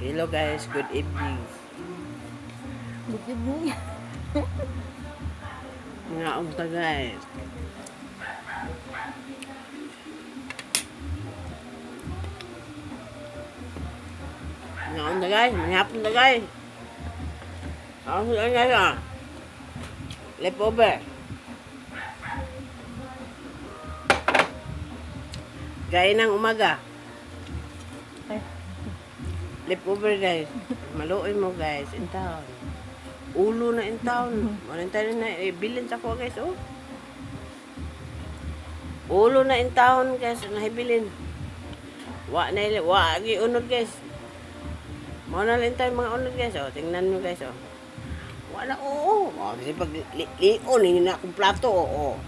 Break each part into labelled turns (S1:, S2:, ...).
S1: Hello guys, good evening.
S2: Good evening.
S1: Mga unta guys. Mga unta guys, mga hapon na guys. Ako sila guys ah. Leftover. Gaya ng umaga.
S2: Ay,
S1: Leftover guys. Maluoy mo guys, in town. Ulo na in town. Walang tayo na, bilin sa ko guys oh. Ulo na in town guys, nahibilin. Wa gi unod guys. Mao na lang tayo mga unod guys oh. Tingnan nyo guys oh. Wala oo. Oh, kasi pag lion hindi na akong plato oo.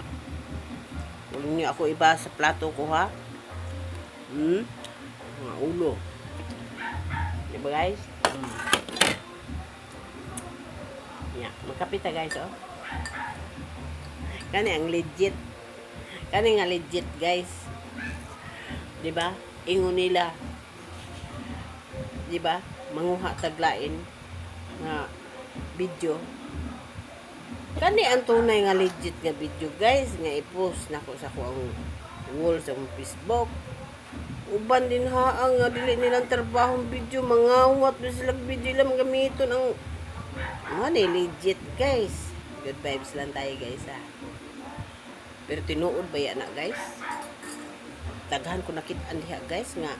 S1: Huwag niyo ako iba sa plato ko ha. Mga ulo. Diba guys? Yeah, magkapita guys oh. Kani ang legit. Kani nga legit guys. Diba? Ingon nila. Diba? Manguha taglain nga video. Kani ang tunay nga legit nga video guys nga i-post nako sa ko ang wall sa akong Facebook. Uban din haang nga dili nilang trabahong video, mangawat na sila video lang gamiton ang legit guys. Good vibes lang tayo guys ha. Pero tinuod ba yan na guys? Daghan ko nakita diha guys nga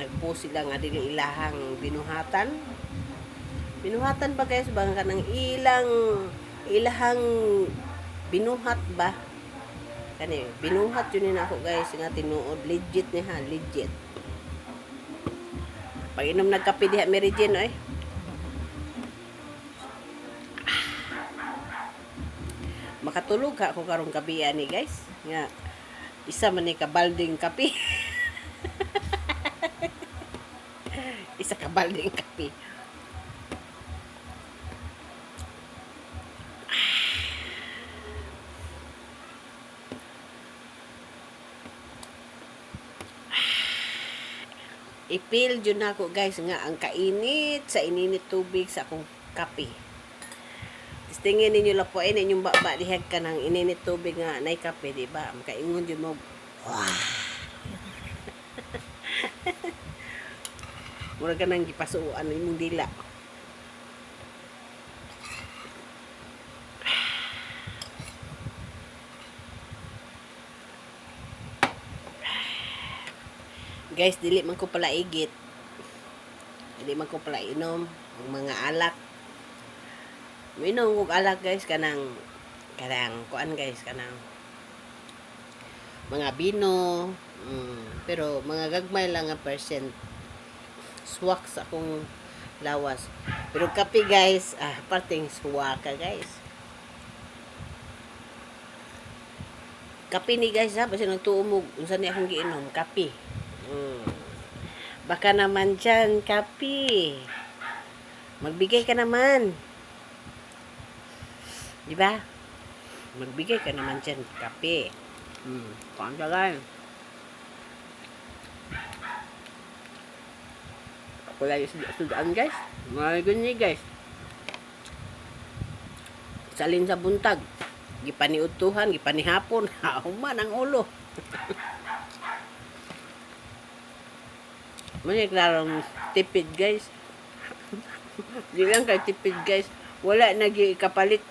S1: nagpost sila nga dili ilahang binuhatan. Binuhatan ba guys bang kanang ilahang binuhat ba? Kani binuhat yun na ako guys nga tinuod legit ni ha, legit. Pag inom nagkape diha Mary Jane oy. Makatulog ka ako karong gabi ani guys. Nga isa man ni kabalding kape. Isa kabalding kape. Ipil dyan ako guys nga ang kainit sa ininit tubig sa akong kape. Tingin ninyo lapuin inyong baba dihag ka ng ininit tubig nga nay kape, di ba? Makaingon dyan mo. Mura ka nang gipasuan imong dila. Guys, dili man ko pala igit. Dili man ko pala inom ang mga alak. Minom kog alak guys kanang kuan guys kanang mga bino. Pero mga gagmay lang nga percent. Swak sa akong lawas. Pero kape guys, parting swaka guys. Kape ni guys ha, basta nagtuumog unsa ni akong giinom, kape. Baka naman dyan, kape. Magbigay ka naman. Diba? Magbigay ka naman dyan, kape. Kuhaan ka lang. Ako lang yung sudaan guys. Mga ganyan guys. Salin sa buntag. Gipaniutuhan, gipanihapon. Human ang ulo. Muna klarong tipid guys. Di lang kay tipid guys. Wala nagi kapalit.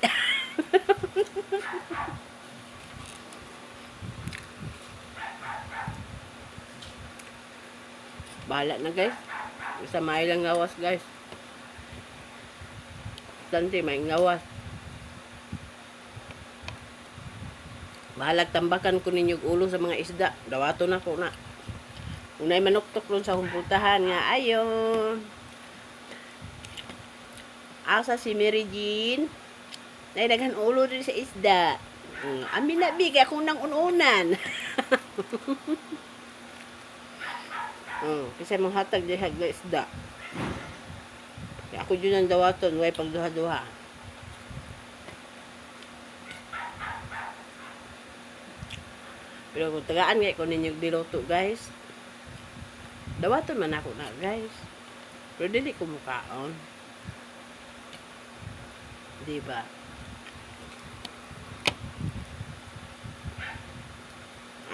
S1: Bahala na guys. Sa may lang ngawas guys. Tanti may ngawas. Bahalag tambakan ko ninyong ulo sa mga isda. Dawato na ko na. Unay manuktok ron sa humputahan nga ayon. Asa si Mary Jean. Nay daghan ulo din sa isda. Amin na bigay akong nang ununan. Kasi mong hatag di hagla isda. Kaya ako dyan ang dawaton, way pagduha-duha. Pero kung tagaan nga ko ninyo diloto guys. Dawaton man ako na guys. Pero dili ko mukaon. Diba?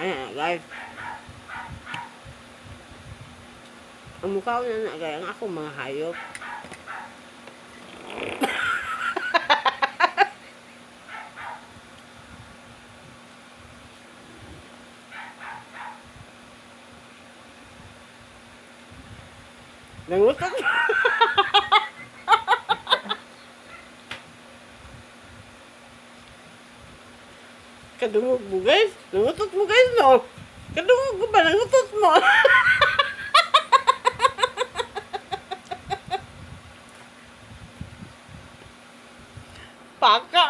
S1: Ayan, guys. Ang mukaon na guys, ang ako mga hayop. Nangutot. Kadungog mo guys. Nangutot mo guys, no? Kadungog ko ba? Nangutot mo. Paka.